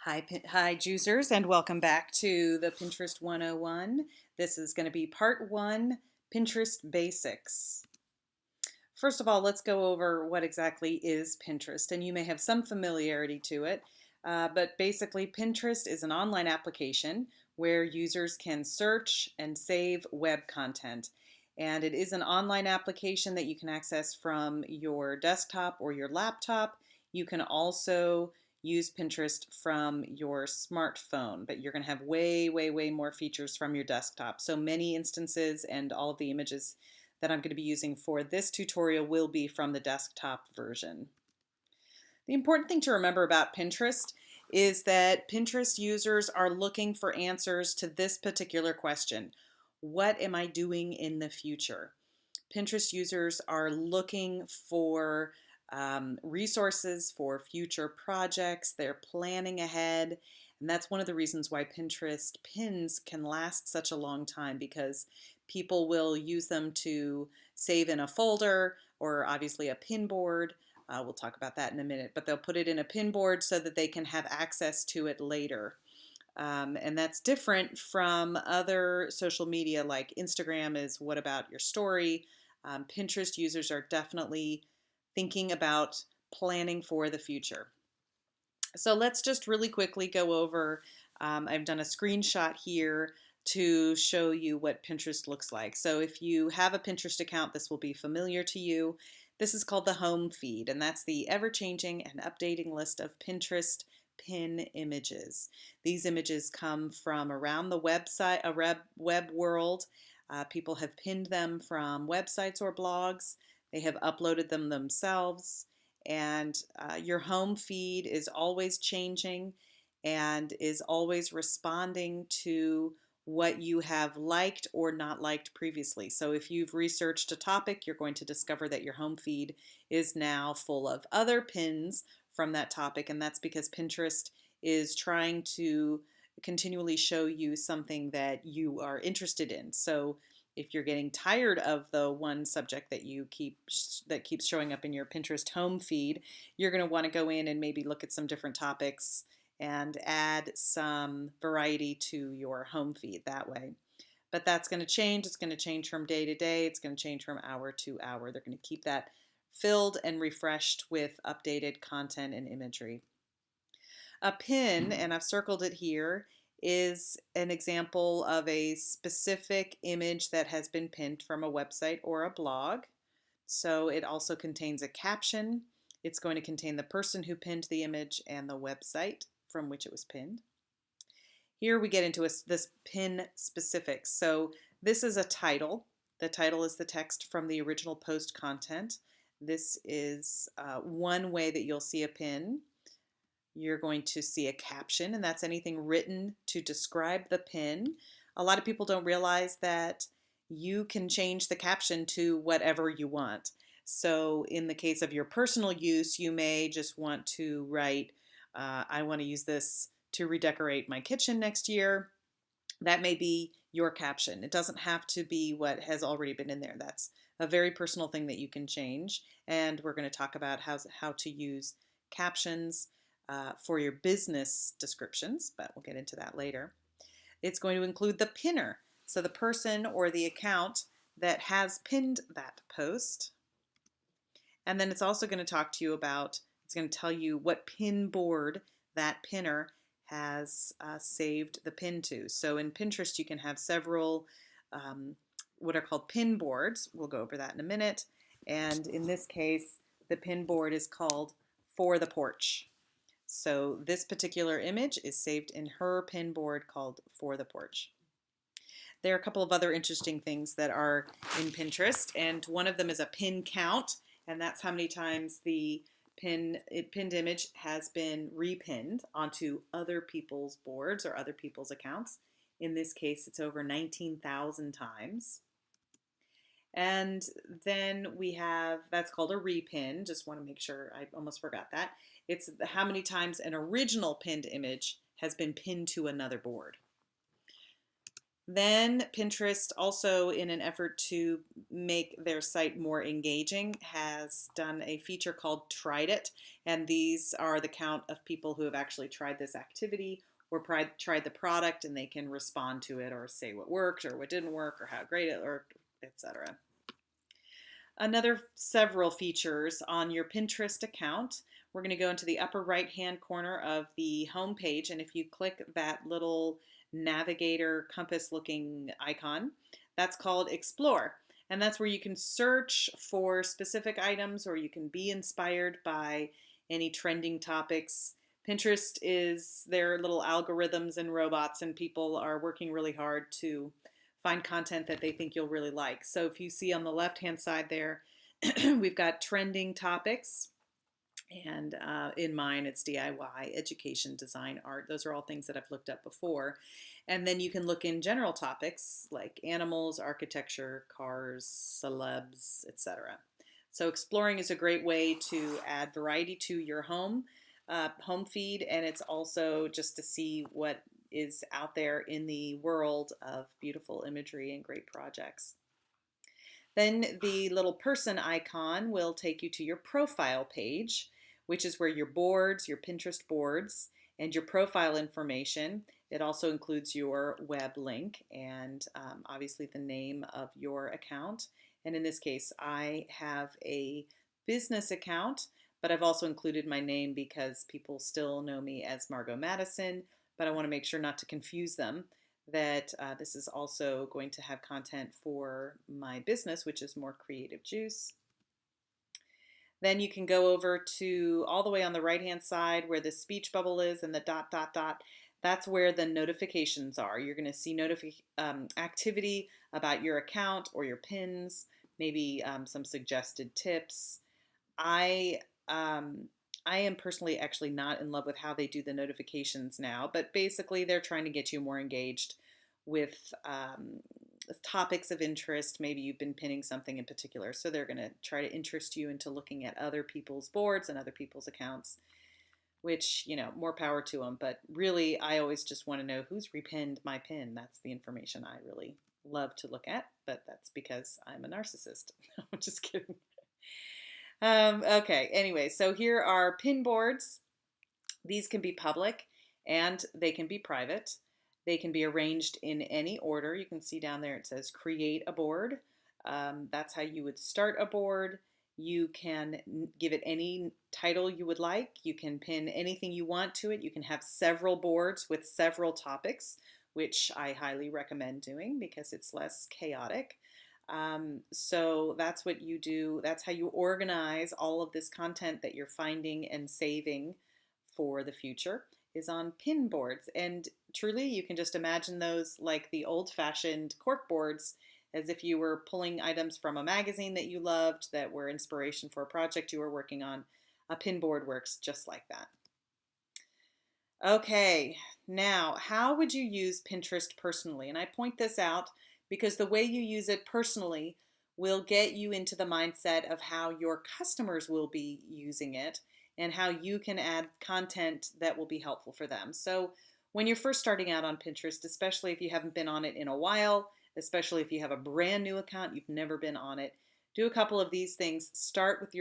Hi, juicers, and welcome back to the Pinterest 101. This is going to be part one, Pinterest basics. First of all, let's go over what exactly is Pinterest, and you may have some familiarity to it, but basically Pinterest is an online application where users can search and save web content. And it is an online application that you can access from your desktop or your laptop. You can also use Pinterest from your smartphone, but you're going to have way, way, way more features from your desktop. So many instances and all of the images that I'm going to be using for this tutorial will be from the desktop version. The important thing to remember about Pinterest is that Pinterest users are looking for answers to this particular question. What am I doing in the future? Pinterest users are looking for resources for future projects. They're planning ahead. And that's one of the reasons why Pinterest pins can last such a long time, because people will use them to save in a folder or obviously a pin board. We'll talk about that in a minute, but they'll put it in a pin board so that they can have access to it later. And that's different from other social media like Instagram is what about your story. Pinterest users are definitely thinking about planning for the future. So let's just really quickly go over, I've done a screenshot here to show you what Pinterest looks like. So if you have a Pinterest account, this will be familiar to you. This is called the home feed, and that's the ever-changing and updating list of Pinterest pin images. These images come from around the website, web world. People have pinned them from websites or blogs. They have uploaded them themselves. And your home feed is always changing and is always responding to what you have liked or not liked previously. So if you've researched a topic, you're going to discover that your home feed is now full of other pins from that topic, and that's because Pinterest is trying to continually show you something that you are interested in. So if you're getting tired of the one subject that keeps showing up in your Pinterest home feed, you're going to want to go in and maybe look at some different topics and add some variety to your home feed that way. But that's going to change. It's going to change from day to day. It's going to change from hour to hour. They're going to keep that filled and refreshed with updated content and imagery. A pin, and I've circled it here, is an example of a specific image that has been pinned from a website or a blog. So it also contains a caption. It's going to contain the person who pinned the image and the website from which it was pinned. Here we get into this pin specifics. So this is a title. The title is the text from the original post content. This is one way that you'll see a pin. You're going to see a caption, and that's anything written to describe the pin. A lot of people don't realize that you can change the caption to whatever you want. So in the case of your personal use, you may just want to write, I want to use this to redecorate my kitchen next year. That may be your caption. It doesn't have to be what has already been in there. That's a very personal thing that you can change. And we're going to talk about how to use captions for your business descriptions, but we'll get into that later. It's going to include the pinner, so the person or the account that has pinned that post. And then it's also going to talk to you about, it's going to tell you what pin board that pinner has saved the pin to. So in Pinterest, you can have several what are called pin boards. We'll go over that in a minute. And in this case, the pin board is called For the Porch. So this particular image is saved in her pin board called For the Porch. There are a couple of other interesting things that are in Pinterest, and one of them is a pin count, and that's how many times the pinned image has been repinned onto other people's boards or other people's accounts. In this case, it's over 19,000 times. And then we have, that's called a repin. Just want to make sure, I almost forgot that. It's how many times an original pinned image has been pinned to another board. Then Pinterest, also in an effort to make their site more engaging, has done a feature called Tried It. And these are the count of people who have actually tried this activity or tried the product, and they can respond to it or say what worked or what didn't work or how great it or etc. Another several features on your Pinterest account. We're going to go into the upper right hand corner of the home page, and if you click that little navigator compass looking icon, that's called Explore. And that's where you can search for specific items, or you can be inspired by any trending topics. Pinterest is their little algorithms and robots, and people are working really hard to find content that they think you'll really like. So if you see on the left hand side there, we've got trending topics. And in mine, it's DIY, education, design, art. Those are all things that I've looked up before. And then you can look in general topics like animals, architecture, cars, celebs, etc. So exploring is a great way to add variety to your home feed, and it's also just to see what is out there in the world of beautiful imagery and great projects. Then the little person icon will take you to your profile page, which is where your boards, your Pinterest boards, and your profile information. It also includes your web link and obviously the name of your account. And in this case, I have a business account, but I've also included my name because people still know me as Margot Madison, but I want to make sure not to confuse them that this is also going to have content for my business, which is More Creative Juice. Then you can go over to all the way on the right hand side where the speech bubble is and the dot, dot, dot. That's where the notifications are. You're going to see activity about your account or your pins, maybe some suggested tips. I am personally actually not in love with how they do the notifications now, but basically they're trying to get you more engaged with topics of interest. Maybe you've been pinning something in particular, so they're going to try to interest you into looking at other people's boards and other people's accounts, which, more power to them. But really, I always just want to know who's repinned my pin. That's the information I really love to look at, but that's because I'm a narcissist. I'm just kidding. Okay, anyway, so here are pin boards. These can be public and they can be private. They can be arranged in any order. You can see down there it says create a board. That's how you would start a board. You can give it any title you would like. You can pin anything you want to it. You can have several boards with several topics, which I highly recommend doing because it's less chaotic. So that's what you do. That's how you organize all of this content that you're finding and saving for the future is on pin boards. And truly, you can just imagine those like the old-fashioned cork boards, as if you were pulling items from a magazine that you loved that were inspiration for a project you were working on. A pin board works just like that. Okay, now how would you use Pinterest personally? And I point this out because the way you use it personally will get you into the mindset of how your customers will be using it and how you can add content that will be helpful for them. So when you're first starting out on Pinterest, especially if you haven't been on it in a while, especially if you have a brand new account, you've never been on it, do a couple of these things. Start with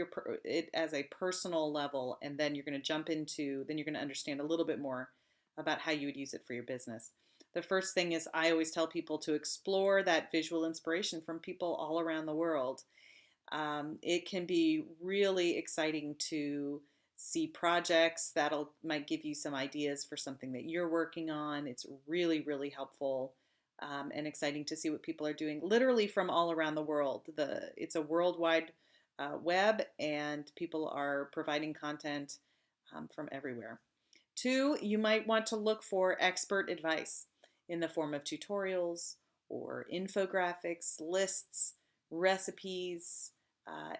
it as a personal level, and then you're going to understand a little bit more about how you would use it for your business. The first thing is I always tell people to explore that visual inspiration from people all around the world. It can be really exciting to see projects might give you some ideas for something that you're working on. It's really, really helpful and exciting to see what people are doing literally from all around the world. It's a worldwide web, and people are providing content from everywhere. Two, you might want to look for expert advice in the form of tutorials or infographics, lists, recipes,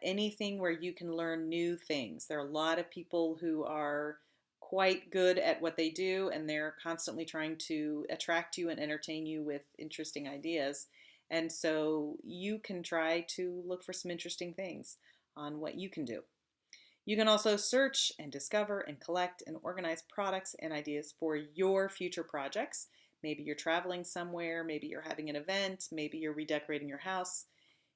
anything where you can learn new things. There are a lot of people who are quite good at what they do, and they're constantly trying to attract you and entertain you with interesting ideas. And so you can try to look for some interesting things on what you can do. You can also search and discover and collect and organize products and ideas for your future projects. Maybe you're traveling somewhere, maybe you're having an event, maybe you're redecorating your house.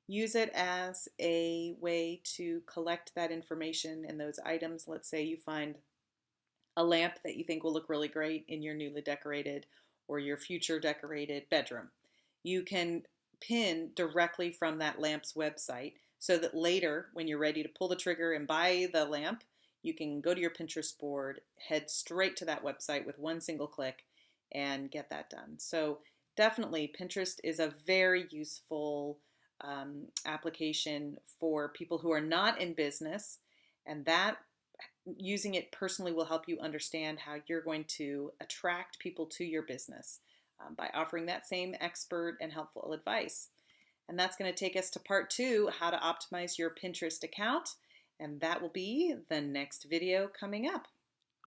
Use it as a way to collect that information and those items. Let's say you find a lamp that you think will look really great in your newly decorated or your future decorated bedroom. You can pin directly from that lamp's website so that later, when you're ready to pull the trigger and buy the lamp, you can go to your Pinterest board, head straight to that website with one single click, and get that done. So definitely, Pinterest is a very useful application for people who are not in business, and that using it personally will help you understand how you're going to attract people to your business by offering that same expert and helpful advice. And that's going to take us to part 2, how to optimize your Pinterest account. And that will be the next video coming up.